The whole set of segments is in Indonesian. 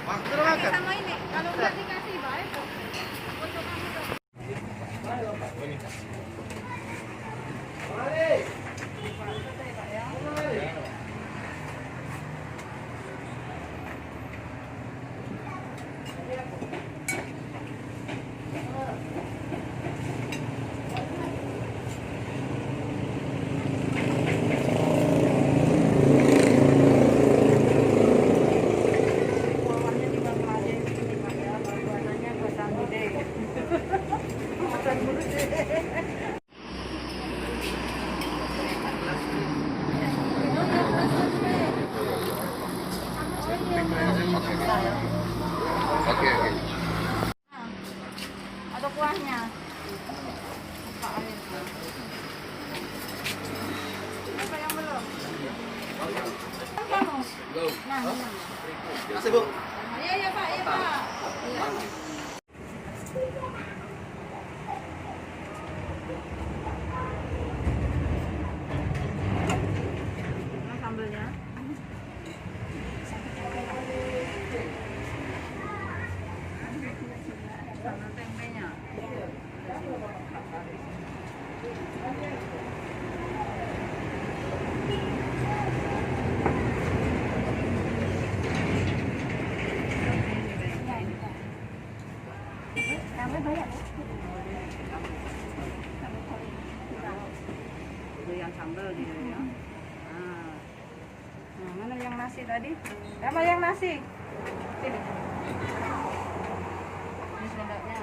Pakai sama ini. Kalau nggak dikasih baik kok. Foto kamu dong. Oke. Ada kuahnya. Apa yang belum? Kamu? Nah, Masih, Bu. iya ya Pak, iya Pak. Iya. Nah, sambelnya. Sama tempenya. Yang sambal gitu ya. Nah, mana yang nasi tadi? Apa yang nasi? Sini. Ini sendoknya.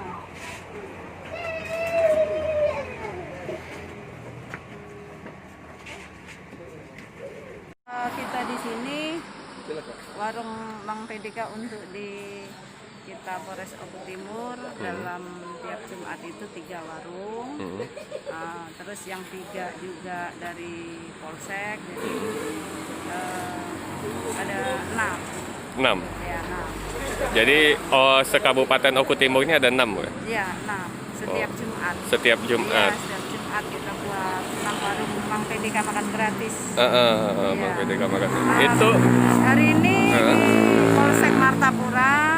Kita di sini warung Mang Pedika untuk di kita Polres Oku Timur dalam tiap Jumat itu 3 warung. Terus yang 3 juga dari Polsek, jadi ada 6. 6. Ya, 6. Jadi sekabupaten Oku Timur ini ada 6 ya? Ya, 6 setiap Jumat. Setiap Jumat. Ya, setiap Jumat kita buat 6 warung Mang Pedika makan gratis. Mang Pedika makan. Itu hari ini di Polsek Martapura.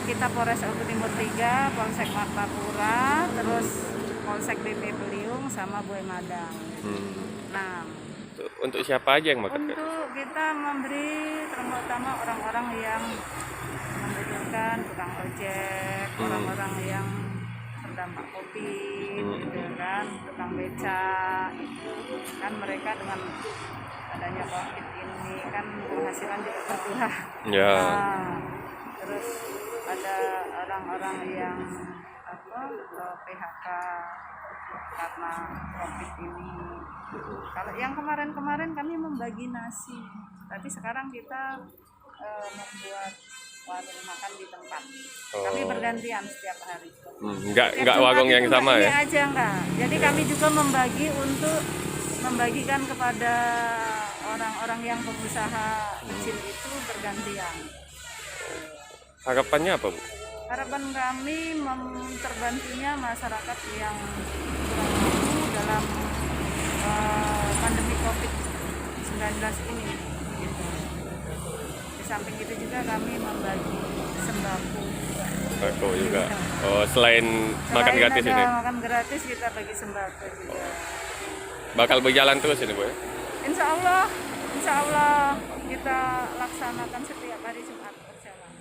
Kita Polres Oku Timur 3, Polsek Martapura, terus Polsek BP Peliung sama Boy Madang. Nah, untuk siapa aja yang makan? untuk kita memberi terutama orang-orang yang membutuhkan, tukang ojek, orang-orang yang terdampak COVID, gitu kan, tukang beca, kan mereka dengan adanya COVID ini kan penghasilan juga berkurang. Ya. Terus ada orang-orang yang PHK karena COVID ini. Kalau yang kemarin-kemarin kami membagi nasi, tapi sekarang kita membuat warung makan di tempat. Kami bergantian setiap hari. Enggak warung yang sama ya? Ini aja enggak. Jadi kami juga membagi untuk membagikan kepada orang-orang yang pengusaha kecil itu bergantian. Harapannya apa, Bu? Harapan kami terbantunya masyarakat yang kurang mampu dalam pandemi COVID-19 ini. Gitu. Di samping itu juga kami membagi sembako. Sembako juga. Oh, selain makan gratis ini? Makan gratis kita bagi sembako juga. Bakal berjalan terus ini, Bu? Insya Allah kita laksanakan setiap hari Jumat berjalan.